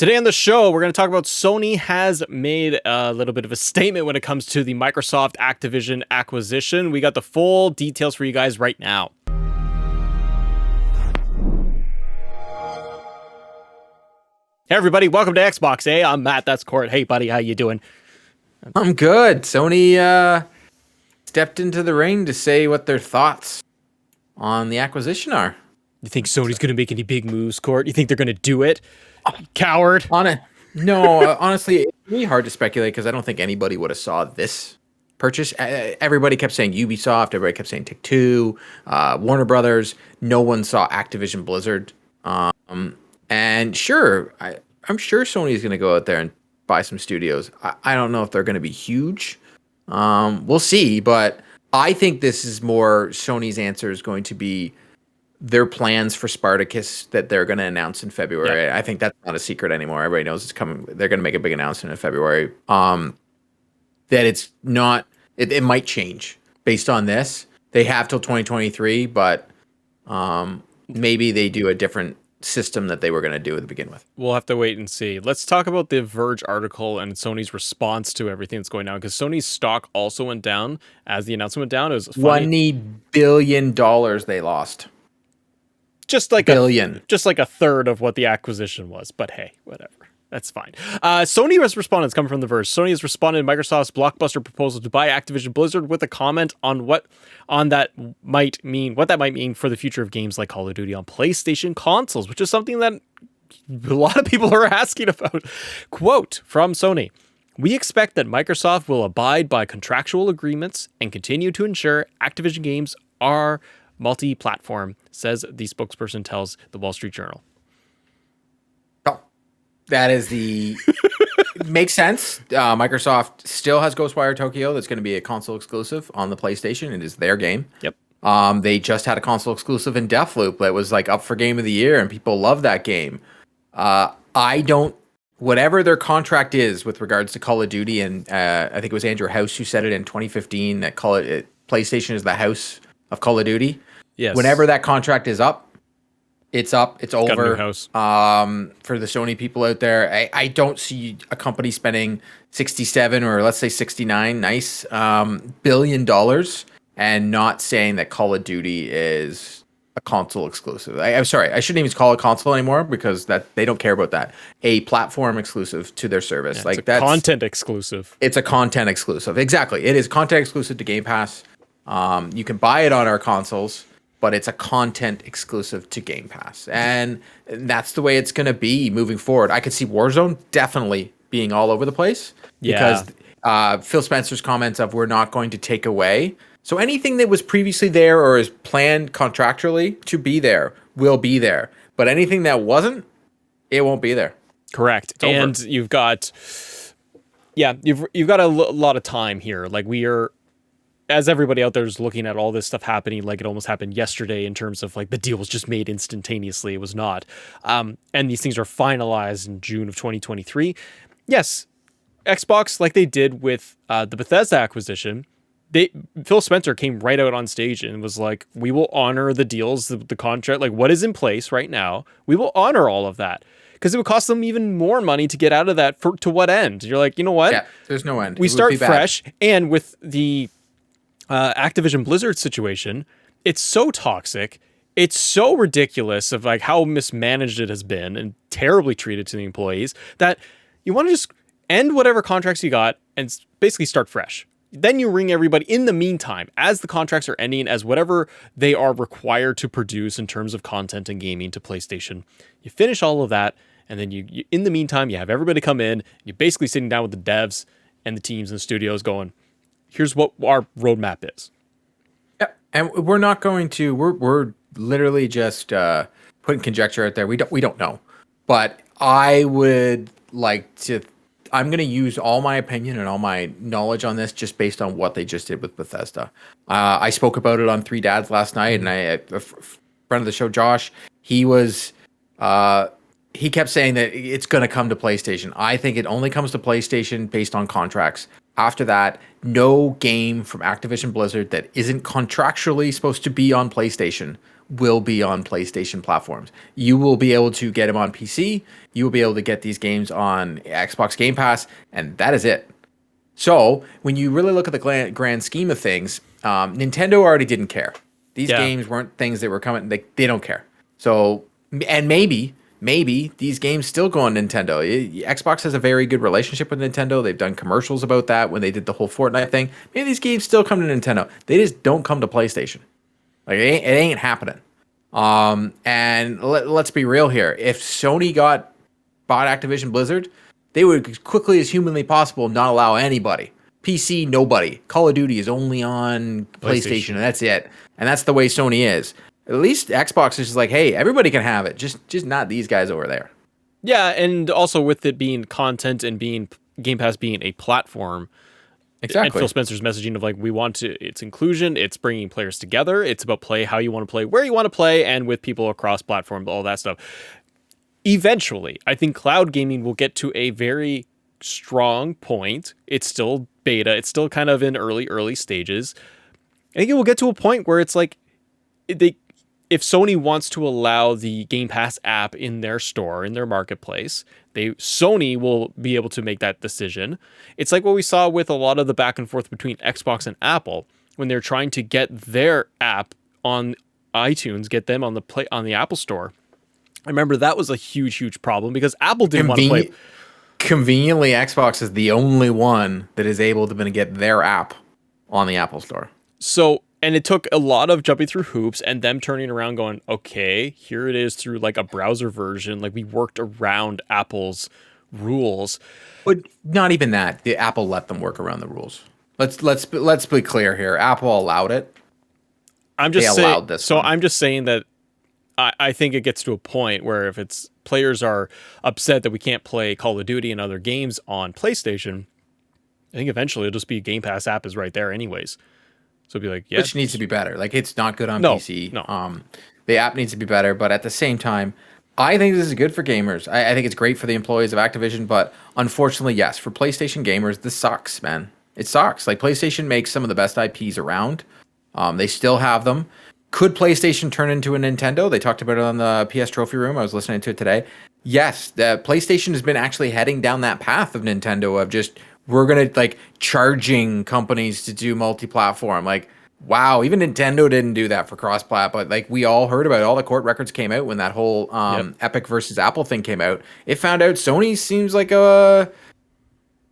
Today on the show, we're going to talk about Sony has made a little bit of a statement when it comes to the Microsoft Activision acquisition. We got the full details for you guys right now. Hey everybody, welcome to Xbox. Hey, I'm Matt. That's Court. Hey buddy, how you doing? I'm good. Sony stepped into the ring to say what their thoughts on the acquisition are. You think Sony's going to make any big moves, Court? You think they're going to do it? Coward. No, honestly, it's really hard to speculate because I don't think anybody would have saw this purchase. Everybody kept saying Ubisoft. Everybody kept saying Take-Two, Warner Brothers. No one saw Activision Blizzard. And sure, I'm sure Sony is going to go out there and buy some studios. I don't know if they're going to be huge. We'll see, but I think this is more Sony's answer is going to be their plans for Spartacus that they're going to announce in February. Yeah. I think that's not a secret anymore. Everybody knows it's coming. They're going to make a big announcement in February. That it's not, it might change based on this. They have till 2023, but maybe they do a different system that they were going to do to begin with. We'll have to wait and see. Let's talk about the Verge article and Sony's response to everything that's going on, because Sony's stock also went down as the announcement went down. It was funny. $20 billion they lost. Just like just like a third of what the acquisition was, but hey, whatever. That's fine. Sony has responded. It's coming from The Verge. Sony has responded to Microsoft's blockbuster proposal to buy Activision Blizzard with a comment on what that might mean for the future of games like Call of Duty on PlayStation consoles, which is something that a lot of people are asking about. Quote from Sony: "We expect that Microsoft will abide by contractual agreements and continue to ensure Activision games are multi-platform," says the spokesperson tells the Wall Street Journal. That is makes sense. Microsoft still has Ghostwire Tokyo. That's going to be a console exclusive on the PlayStation. It is their game. Yep. They just had a console exclusive in Deathloop that was like up for Game of the Year, and people love that game. Whatever their contract is with regards to Call of Duty, and I think it was Andrew House who said it in 2015 that PlayStation is the house of Call of Duty. Yes. Whenever that contract is up, it's up. It's over. Got a new house. For the Sony people out there, I don't see a company spending 67 or let's say 69 billion dollars and not saying that Call of Duty is a console exclusive. I'm sorry, I shouldn't even call it console anymore because that they don't care about that. A platform exclusive to their service. Yeah, that's content exclusive. It's a content exclusive. Exactly. It is content exclusive to Game Pass. You can buy it on our consoles, but it's a content exclusive to Game Pass. And that's the way it's going to be moving forward. I could see Warzone definitely being all over the place because Phil Spencer's comments of we're not going to take away. So anything that was previously there or is planned contractually to be there will be there. But anything that wasn't, it won't be there. Correct. And you've got a lot of time here. Like we are, as everybody out there is looking at all this stuff happening, like it almost happened yesterday in terms of like the deal was just made instantaneously. It was not. And these things are finalized in June of 2023. Yes, Xbox, like they did with the Bethesda acquisition, Phil Spencer came right out on stage and was like, we will honor the deals, the contract, like what is in place right now. We will honor all of that. Because it would cost them even more money to get out of that to what end? You're like, you know what? Yeah, there's no end. We start fresh. And with the Activision Blizzard situation, it's so toxic, it's so ridiculous of like how mismanaged it has been and terribly treated to the employees that you want to just end whatever contracts you got and basically start fresh. Then you ring everybody in the meantime, as the contracts are ending, as whatever they are required to produce in terms of content and gaming to PlayStation. You finish all of that, and then you in the meantime, you have everybody come in, you're basically sitting down with the devs and the teams and the studios going, here's what our roadmap is. Yeah, and we're not going to. We're literally just putting conjecture out there. We don't know, but I would like to. I'm going to use all my opinion and all my knowledge on this just based on what they just did with Bethesda. I spoke about it on Three Dads last night, and a friend of the show, Josh, he kept saying that it's going to come to PlayStation. I think it only comes to PlayStation based on contracts. After that, no game from Activision Blizzard that isn't contractually supposed to be on PlayStation will be on PlayStation platforms. You will be able to get them on PC. You will be able to get these games on Xbox Game Pass, and that is it. So when you really look at the grand scheme of things, Nintendo already didn't care. These games weren't things that were coming. They don't care. So, and maybe these games still go on Nintendo. Xbox has a very good relationship with Nintendo. They've done commercials about that when they did the whole Fortnite thing. Maybe these games still come to Nintendo. They just don't come to PlayStation. Like it ain't happening. And let's be real here. If Sony bought Activision Blizzard, they would, as quickly as humanly possible, not allow anybody. PC, nobody. Call of Duty is only on PlayStation, and that's it. And that's the way Sony is. At least Xbox is just like, hey, everybody can have it, just not these guys over there. Yeah, and also with it being content and being Game Pass being a platform, exactly. And Phil Spencer's messaging of like, it's inclusion, it's bringing players together, it's about play how you want to play, where you want to play, and with people across platform, all that stuff. Eventually, I think cloud gaming will get to a very strong point. It's still beta, it's still kind of in early stages. I think it will get to a point where it's like, if Sony wants to allow the Game Pass app in their store, in their marketplace, Sony will be able to make that decision. It's like what we saw with a lot of the back and forth between Xbox and Apple when they're trying to get their app on iTunes, get them on the Apple Store. I remember that was a huge problem because Apple didn't want to play. Conveniently, Xbox is the only one that is able to get their app on the Apple Store. So, and it took a lot of jumping through hoops and them turning around going, okay, here it is through like a browser version. Like we worked around Apple's rules. But not even that. The Apple let them work around the rules. Let's be clear here. Apple allowed it. I'm just saying that I think it gets to a point where if players are upset that we can't play Call of Duty and other games on PlayStation, I think eventually it'll just be Game Pass app is right there anyways. So it'd be like, yeah. Which needs to be better. Like it's not good on PC. No. The app needs to be better, but at the same time, I think this is good for gamers. I think it's great for the employees of Activision, but unfortunately, yes, for PlayStation gamers, this sucks, man. It sucks. Like PlayStation makes some of the best IPs around. They still have them. Could PlayStation turn into a Nintendo? They talked about it on the PS Trophy Room. I was listening to it today. Yes, the PlayStation has been actually heading down that path of Nintendo of just, we're going to like charging companies to do multi-platform. Like, wow, even Nintendo didn't do that for cross-plat, but like we all heard about it. All the court records came out when that whole Epic versus Apple thing came out. It found out Sony seems like a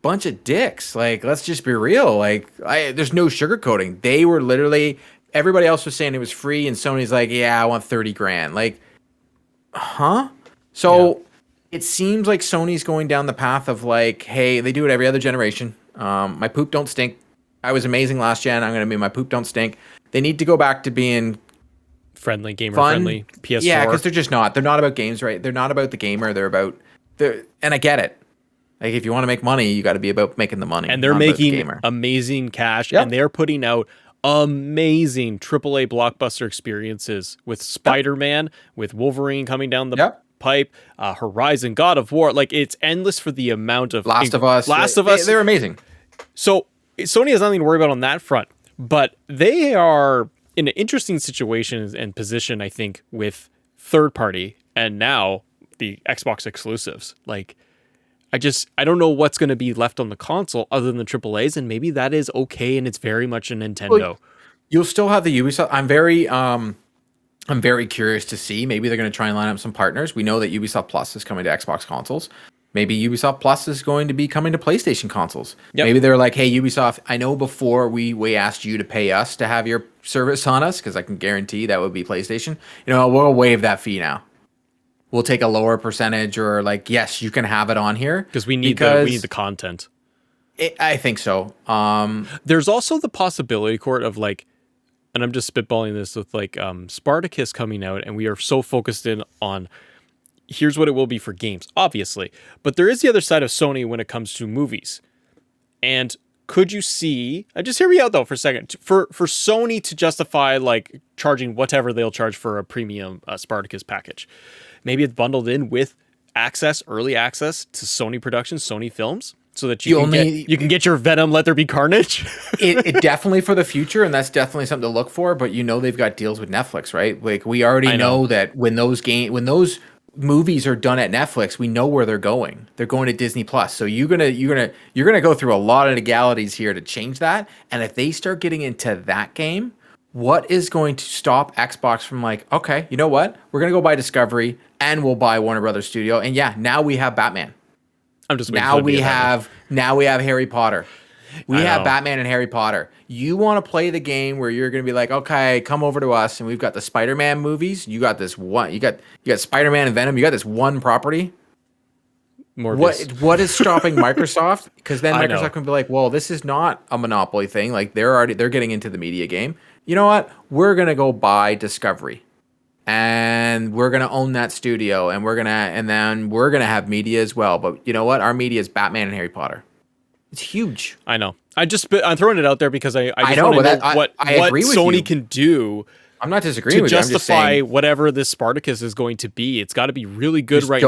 bunch of dicks. Like, let's just be real. Like, there's no sugarcoating. They were literally, everybody else was saying it was free, and Sony's like, yeah, I want 30 grand. Like, huh? So it seems like Sony's going down the path of like, hey, they do it every other generation. My poop don't stink. I was amazing last gen. I'm going to be my poop don't stink. They need to go back to being friendly, gamer fun. Friendly, PS4. Yeah, because they're just not. They're not about games, right? They're not about the gamer. They're about and I get it. Like if you want to make money, you got to be about making the money. And they're making amazing cash, and they're putting out amazing AAA blockbuster experiences with Spider-Man, with Wolverine coming down the pipe, Horizon, God of War. Like it's endless for the amount of Last of Us. They're amazing. So Sony has nothing to worry about on that front, but they are in an interesting situation and position, I think, with third party and now the Xbox exclusives. Like, I don't know what's going to be left on the console other than the AAAs, and maybe that is okay, and it's very much a Nintendo. Well, you'll still have the Ubisoft. I'm very curious to see. Maybe they're going to try and line up some partners. We know that Ubisoft Plus is coming to Xbox consoles. Maybe Ubisoft Plus is going to be coming to PlayStation consoles. Yep. Maybe they're like, hey, Ubisoft, I know before we asked you to pay us to have your service on us, because I can guarantee that would be PlayStation. You know, we'll waive that fee now. We'll take a lower percentage, or like, yes, you can have it on here. Because we need the content. I think so. There's also the possibility, Court, of like, and I'm just spitballing this with like Spartacus coming out, and we are so focused in on here's what it will be for games, obviously. But there is the other side of Sony when it comes to movies. And could you see, just hear me out though for a second, for Sony to justify like charging whatever they'll charge for a premium Spartacus package. Maybe it's bundled in with early access to Sony productions, Sony films. so that you can get your Venom Let There Be Carnage. it definitely for the future, and that's definitely something to look for. But they've got deals with Netflix, right? Like we already know that when those movies are done at Netflix, we know where they're going. They're going to Disney Plus. So you're gonna go through a lot of legalities here to change that. And if they start getting into that game, what is going to stop Xbox from like, okay, you know what? We're gonna go buy Discovery and we'll buy Warner Brothers Studio. And yeah, now we have Batman. I'm just now we have Harry Potter. We have Batman and Harry Potter. You want to play the game where you're going to be like, okay, come over to us, and we've got the Spider-Man movies. You got this one. You got Spider-Man and Venom. You got this one property. Morbius. What is stopping Microsoft? Because then Microsoft can be like, well, this is not a monopoly thing. Like they're getting into the media game. You know what? We're going to go buy Discovery. And we're gonna own that studio, and then we're gonna have media as well. But you know what? Our media is Batman and Harry Potter. It's huge. I know. I'm throwing it out there because I just know, want to know what agree with Sony you. can do. I'm not disagreeing with you. To justify you. whatever this Spartacus is going to be, it's got to be really good now.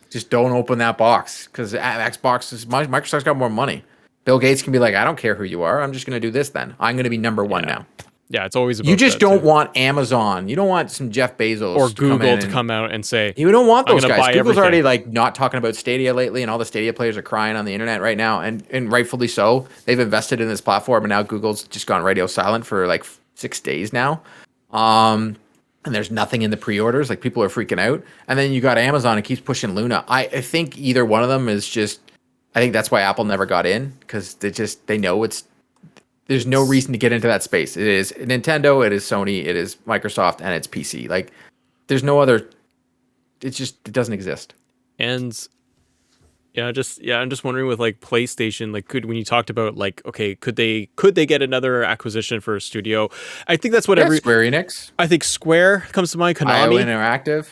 Just don't open that box because Microsoft's got more money. Bill Gates can be like, I don't care who you are. I'm just gonna do this. Then I'm gonna be number one now. Yeah, it's always about you just don't want Amazon. You don't want some Jeff Bezos or Google to come out and say you don't want those guys. Google's everything. Already like not talking about Stadia lately, and all the Stadia players are crying on the internet right now, and rightfully so. They've invested in this platform, and now Google's just gone radio silent for like 6 days now. And there's nothing in the pre-orders. Like people are freaking out, and then you got Amazon and keeps pushing Luna. I think either one of them is just. I think that's why Apple never got in because they know it's. There's no reason to get into that space. It is Nintendo, it is Sony, it is Microsoft, and it's PC. Like, there's no other. It doesn't exist. And I'm just wondering with like PlayStation, like when you talked about like, okay, could they get another acquisition for a studio? I think that's what Square Enix. I think Square comes to mind. Konami Interactive.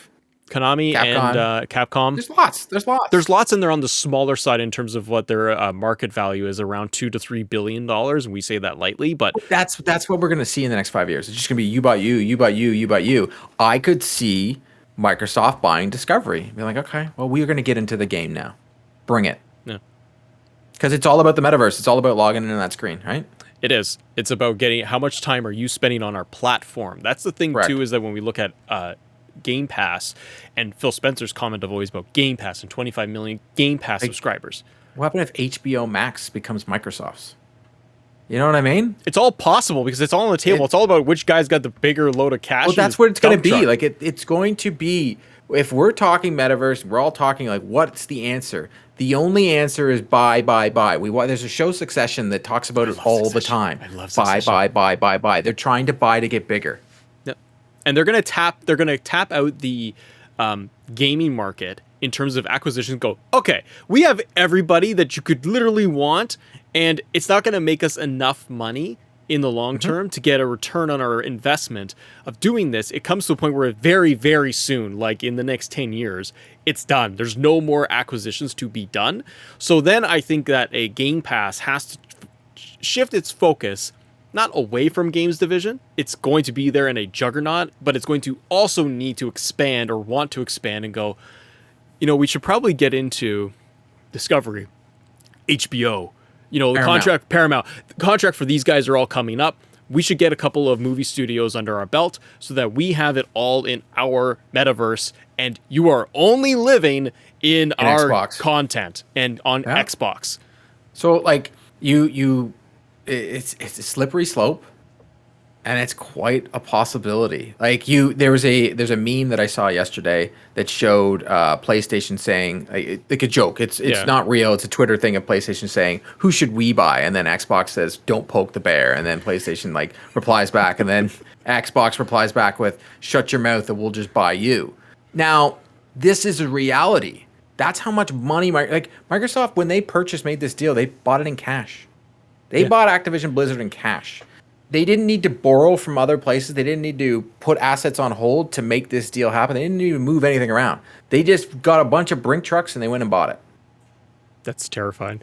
Konami Capcom. And Capcom. There's lots in there on the smaller side in terms of what their market value is, around $2 to $3 billion, and we say that lightly, but that's what we're going to see in the next 5 years. It's just going to be you bought you, you bought you, you bought you. I could see Microsoft buying Discovery. Be like, okay, well, we are going to get into the game now. Bring it. Yeah. Because it's all about the metaverse. It's all about logging into that screen, right? It is. It's about getting how much time are you spending on our platform. That's the thing too, is that when we look at Game Pass, and Phil Spencer's comment of always about Game Pass and 25 million Game Pass subscribers. What happened if HBO Max becomes Microsoft's? You know what I mean? It's all possible because it's all on the table. It's all about which guy's got the bigger load of cash. Well, that's what it's going to be. Like it's going to be. If we're talking metaverse, we're all talking like, what's the answer? The only answer is buy. There's a show Succession that talks about it all the time. I love Succession. Buy. They're trying to buy to get bigger. And they're gonna tap out the gaming market in terms of acquisitions. Go, okay, we have everybody that you could literally want, and it's not gonna make us enough money in the long term to get a return on our investment of doing this. It comes to a point where very, very soon, like in the next 10 years, it's done. There's no more acquisitions to be done. So then I think that a Game Pass has to shift its focus not away from games division. It's going to be there in a juggernaut, but it's going to also need to expand or want to expand and go, we should probably get into Discovery, HBO, Paramount. The contract for these guys are all coming up. We should get a couple of movie studios under our belt so that we have it all in our metaverse, and you are only living in our Xbox content and on Xbox. So like it's a slippery slope, and it's quite a possibility. Like there's a meme that I saw yesterday that showed PlayStation saying like a joke. It's not real. It's a Twitter thing of PlayStation saying, "Who should we buy?" And then Xbox says, "Don't poke the bear." And then PlayStation like replies back, and then Xbox replies back with, "Shut your mouth, and we'll just buy you." Now this is a reality. That's how much money Microsoft, when they made this deal, they bought it in cash. They bought Activision Blizzard in cash. They didn't need to borrow from other places. They didn't need to put assets on hold to make this deal happen. They didn't need to move anything around. They just got a bunch of Brink trucks and they went and bought it. That's terrifying.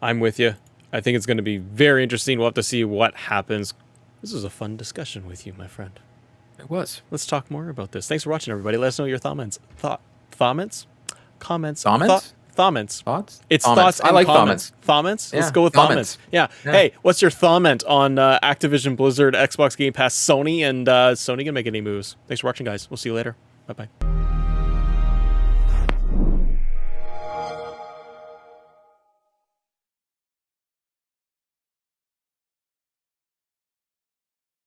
I'm with you. I think it's going to be very interesting. We'll have to see what happens. This was a fun discussion with you, my friend. It was. Let's talk more about this. Thanks for watching, everybody. Let us know your comments. Comments. Thoughts? It's Comments. thoughts I and like comments. Comments? Let's Yeah, go with comments. Yeah. Yeah. Hey, what's your comment on Activision Blizzard, Xbox Game Pass, Sony, and Sony gonna make any moves? Thanks for watching, guys. We'll see you later. Bye-bye.